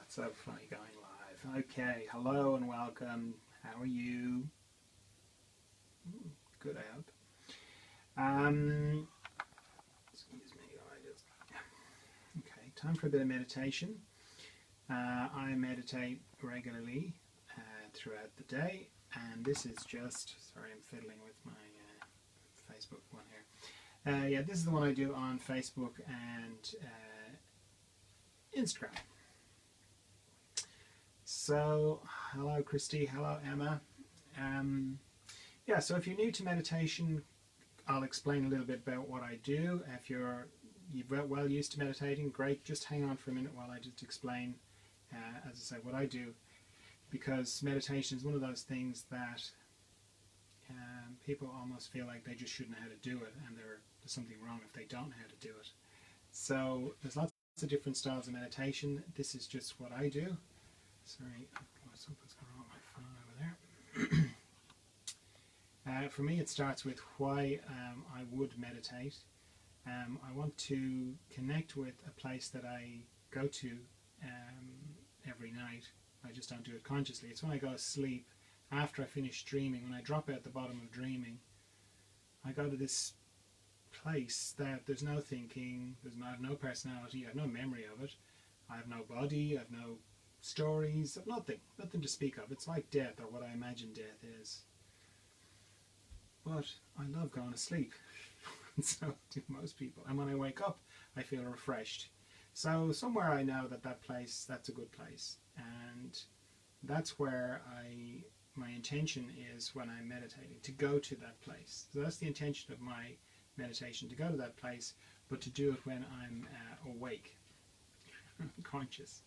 It's so funny going live. Okay, hello and welcome. How are you? Good, I hope. Excuse me. Okay, time for a bit of meditation. I meditate regularly throughout the day, and this is just. Sorry, I'm fiddling with my Facebook one here. Yeah, this is the one I do on Facebook and Instagram. So, hello Christy, hello Emma. Yeah, so if you're new to meditation, I'll explain a little bit about what I do. If you're well used to meditating, great, just hang on for a minute while I just explain, as I say, what I do. Because meditation is one of those things that people almost feel like they just shouldn't know how to do it, and there's something wrong if they don't know how to do it. So there's lots of different styles of meditation. This is just what I do. Sorry, something's going wrong with my phone over there. For me, it starts with why I would meditate. I want to connect with a place that I go to every night. I just don't do it consciously. It's when I go to sleep, after I finish dreaming, when I drop out the bottom of dreaming, I go to this place that there's no thinking, I have no personality, I have no memory of it, I have no body, I have no stories, nothing to speak of. It's like death, or what I imagine death is. But I love going to sleep. So do most people. And when I wake up, I feel refreshed. So somewhere I know that place, that's a good place. And that's where my intention is when I'm meditating, to go to that place. So that's the intention of my meditation, to go to that place, but to do it when I'm awake, conscious.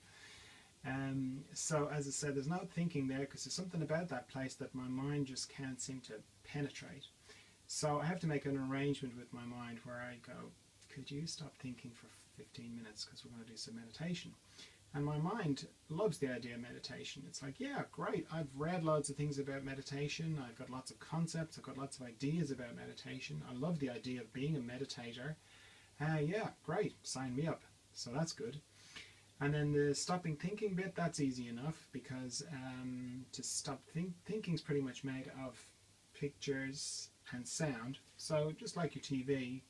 So as I said, there's no thinking there, because there's something about that place that my mind just can't seem to penetrate. So I have to make an arrangement with my mind where I go, could you stop thinking for 15 minutes, because we're going to do some meditation. And my mind loves the idea of meditation. It's like, yeah, great, I've read loads of things about meditation, I've got lots of concepts, I've got lots of ideas about meditation, I love the idea of being a meditator. Yeah, great, sign me up. So that's good. And then the stopping thinking bit, that's easy enough, because to stop thinking is pretty much made of pictures and sound. So just like your TV,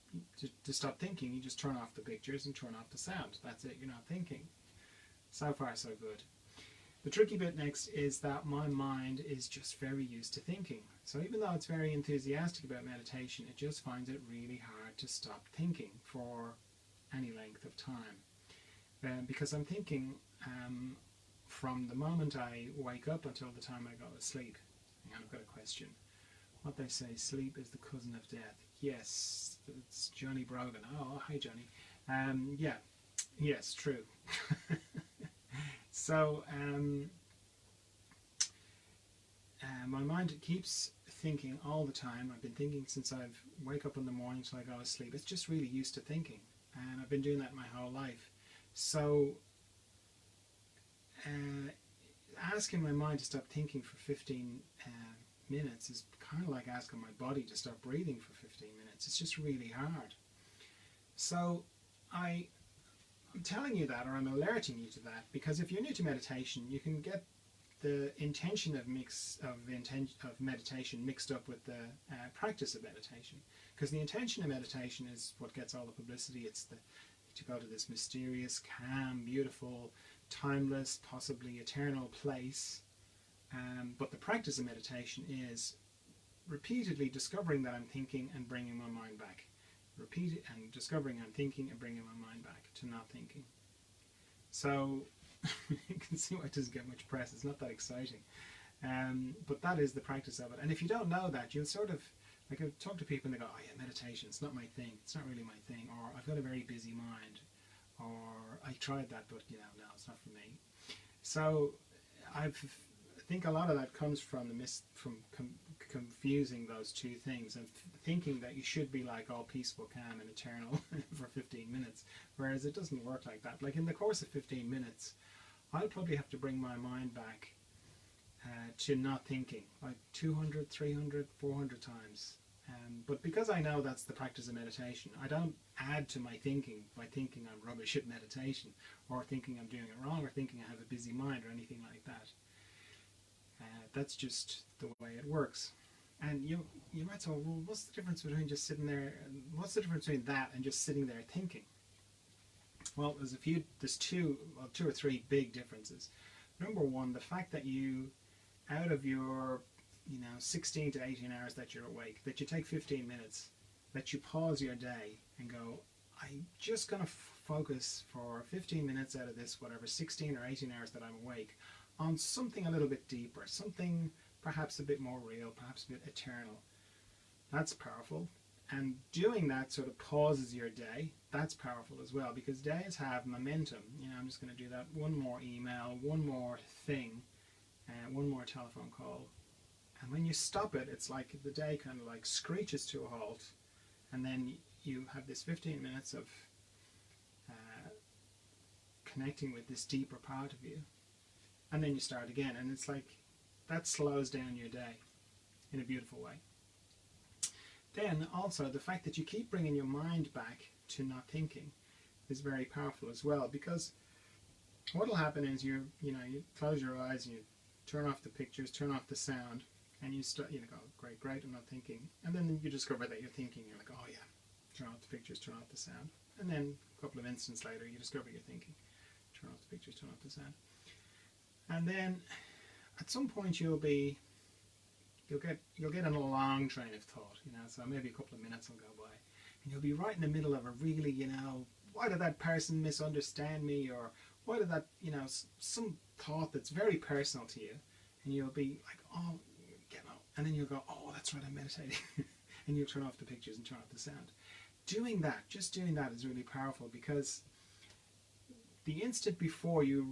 to stop thinking, you just turn off the pictures and turn off the sound. That's it, you're not thinking. So far so good. The tricky bit next is that my mind is just very used to thinking. So even though it's very enthusiastic about meditation, it just finds it really hard to stop thinking for any length of time. Because I'm thinking from the moment I wake up until the time I go to sleep. And I've got a question. What they say, sleep is the cousin of death. Yes, it's Johnny Brogan. Oh, hi Johnny. Yeah, yes, true. So my mind keeps thinking all the time. I've been thinking since I wake up in the morning till I go to sleep. It's just really used to thinking, and I've been doing that my whole life. So asking my mind to stop thinking for 15 minutes is kind of like asking my body to stop breathing for 15 minutes. It's just really hard. So I'm telling you that, or I'm alerting you to that, because if you're new to meditation, you can get the intention of meditation mixed up with the practice of meditation. Because the intention of meditation is what gets all the publicity. It's to go to this mysterious, calm, beautiful, timeless, possibly eternal place. But the practice of meditation is repeatedly discovering that I'm thinking and bringing my mind back. Discovering I'm thinking and bringing my mind back to not thinking. So you can see why it doesn't get much press. It's not that exciting. But that is the practice of it. And if you don't know that, you'll sort of, like, I talk to people and they go, oh yeah, meditation, it's not my thing. It's not really my thing. Or I've got a very busy mind. Or I tried that, but no, it's not for me. So I think a lot of that comes from confusing those two things and thinking that you should be like all peaceful, calm and eternal for 15 minutes, whereas it doesn't work like that. Like in the course of 15 minutes, I'll probably have to bring my mind back to not thinking, like 200, 300, 400 times. But because I know that's the practice of meditation, I don't add to my thinking by thinking I'm rubbish at meditation, or thinking I'm doing it wrong, or thinking I have a busy mind, or anything like that. That's just the way it works. And you might say, well, what's the difference between just sitting there? What's the difference between that and just sitting there thinking? Well, there's two or three big differences. Number one, the fact that you, out of your 16 to 18 hours that you're awake, that you take 15 minutes, that you pause your day and go, I'm just going to focus for 15 minutes out of this, whatever, 16 or 18 hours that I'm awake, on something a little bit deeper, something perhaps a bit more real, perhaps a bit eternal. That's powerful. And doing that sort of pauses your day. That's powerful as well, because days have momentum. I'm just going to do that. One more email, one more thing, one more telephone call. And when you stop it, it's like the day kind of like screeches to a halt. And then you have this 15 minutes of connecting with this deeper part of you. And then you start again. And it's like that slows down your day in a beautiful way. Then also the fact that you keep bringing your mind back to not thinking is very powerful as well, because what will happen is you close your eyes and you turn off the pictures, turn off the sound, and you start, go, great, I'm not thinking. And then you discover that you're thinking. You're like, oh yeah, turn off the pictures, turn off the sound. And then a couple of instants later, you discover you're thinking. Turn off the pictures, turn off the sound. And then at some point you'll get on a long train of thought, so maybe a couple of minutes will go by, and you'll be right in the middle of a really, why did that person misunderstand me, or why did that, some thought that's very personal to you, and you'll be like, oh, and then you'll go, oh, that's right, I'm meditating, and you'll turn off the pictures and turn off the sound. Just doing that is really powerful, because the instant before you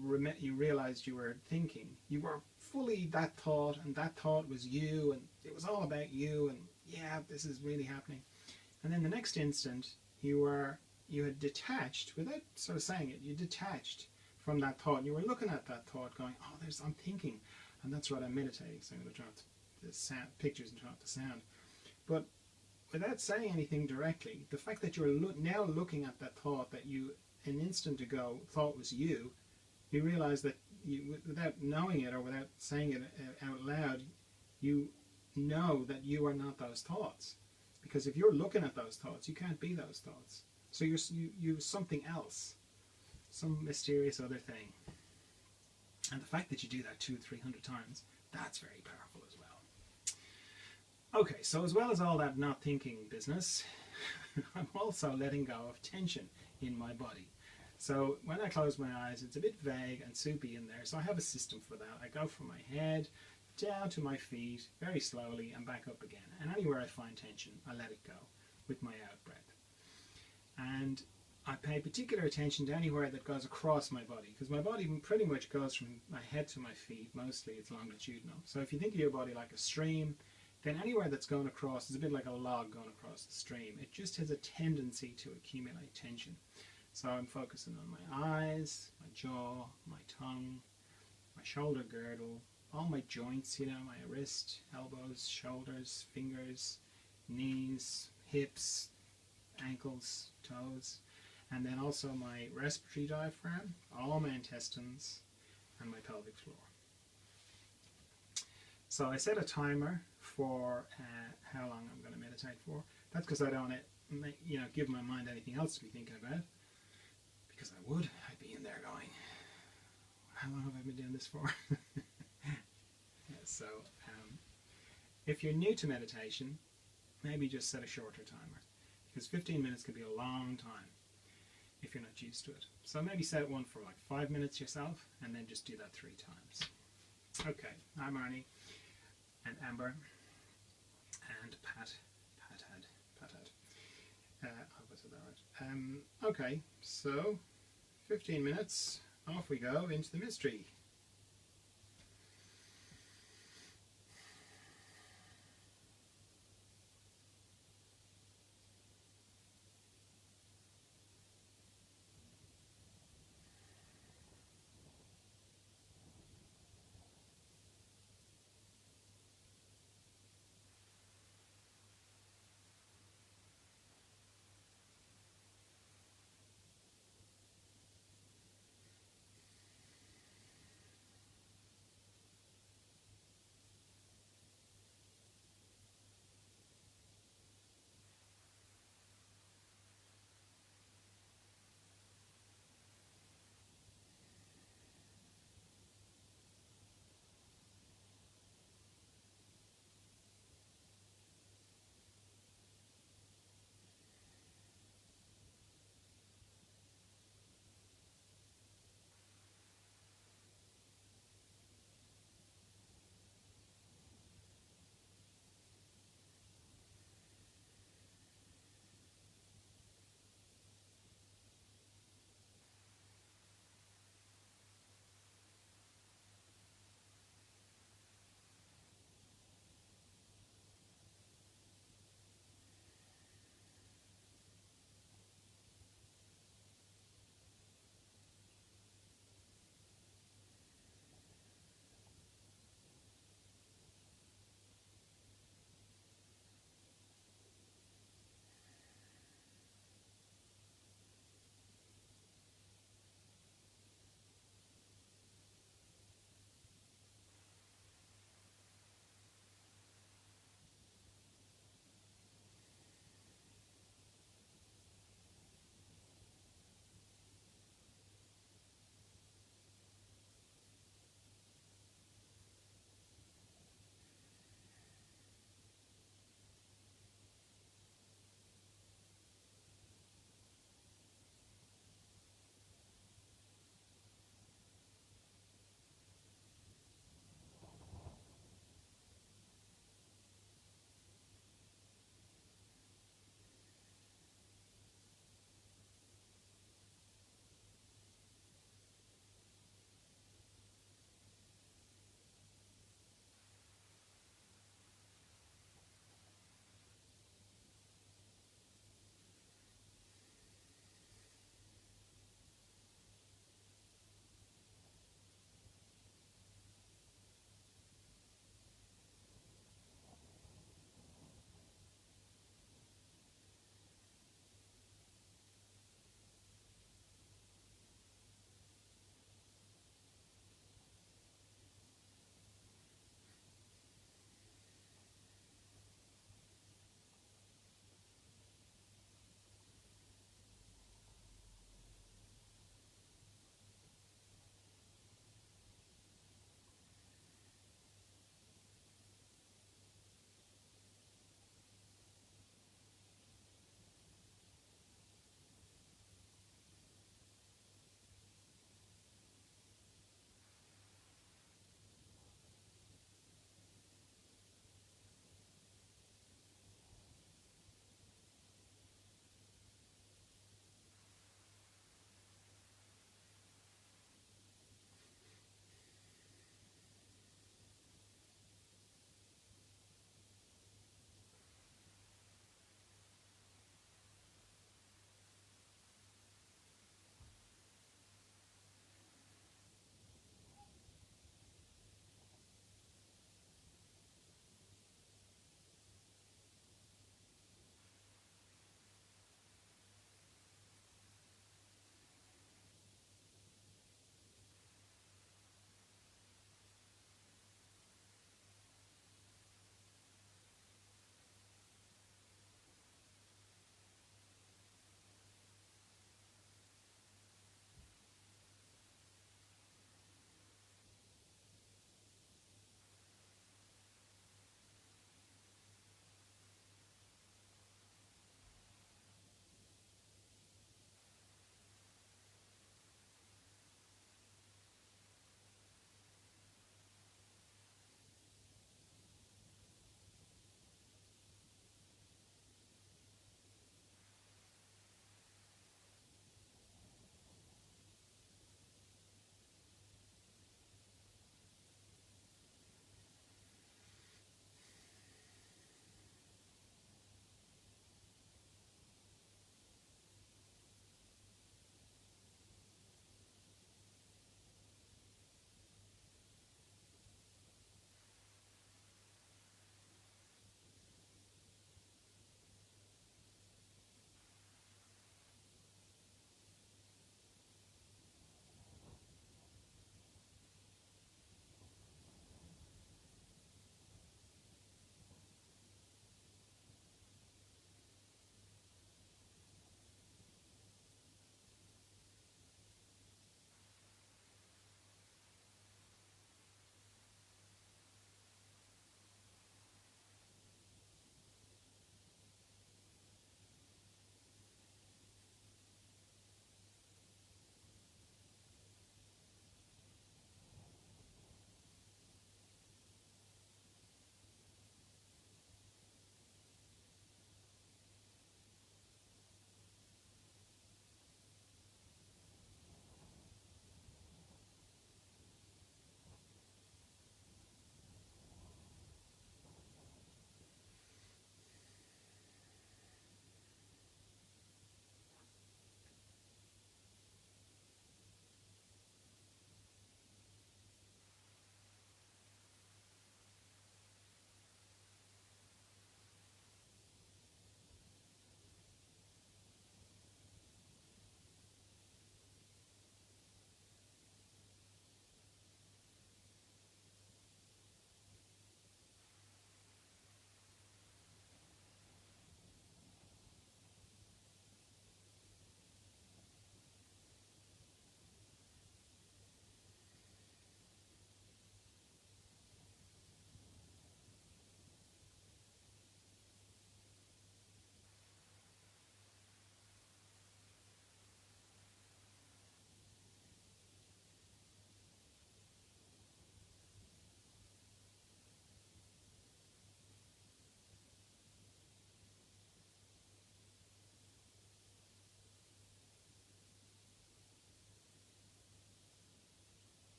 realized you were thinking, you were fully that thought, and that thought was you, and it was all about you, and yeah, this is really happening. And then the next instant, you had detached, without sort of saying it, you detached from that thought. You were looking at that thought going, oh, I'm thinking, and that's what I'm meditating, so I'm going to turn off the sound, pictures and turn off the sound. But without saying anything directly, the fact that you're now looking at that thought that you an instant ago thought was you realize that without knowing it or without saying it out loud, you know that you are not those thoughts. Because if you're looking at those thoughts, you can't be those thoughts. So you're something else, some mysterious other thing. And the fact that you do that 200-300 times, that's very powerful as well. Okay, so as well as all that not thinking business, I'm also letting go of tension in my body. So when I close my eyes, it's a bit vague and soupy in there, so I have a system for that. I go from my head down to my feet very slowly and back up again. And anywhere I find tension, I let it go with my out breath. And I pay particular attention to anywhere that goes across my body, because my body pretty much goes from my head to my feet. Mostly it's longitudinal. So if you think of your body like a stream, then anywhere that's going across is a bit like a log going across the stream. It just has a tendency to accumulate tension. So I'm focusing on my eyes, my jaw, my tongue, my shoulder girdle, all my joints, my wrist, elbows, shoulders, fingers, knees, hips, ankles, toes, and then also my respiratory diaphragm, all my intestines, and my pelvic floor. So I set a timer for how long I'm going to meditate for. That's because I don't want to give my mind anything else to be thinking about. Because I'd be in there going, how long have I been doing this for? Yeah, so if you're new to meditation, maybe just set a shorter timer, because 15 minutes can be a long time if you're not used to it. So maybe set one for like 5 minutes yourself, and then just do that 3 times. Okay, I'm Arnie, and Amber, and Pat had. I hope I said that right. Okay, so 15 minutes, off we go into the mystery.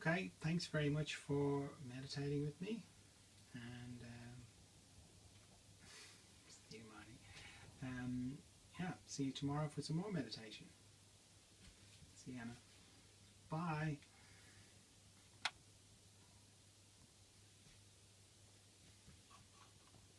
Okay, thanks very much for meditating with me, and see you, Marty. Yeah, see you tomorrow for some more meditation. See you, Anna. Bye.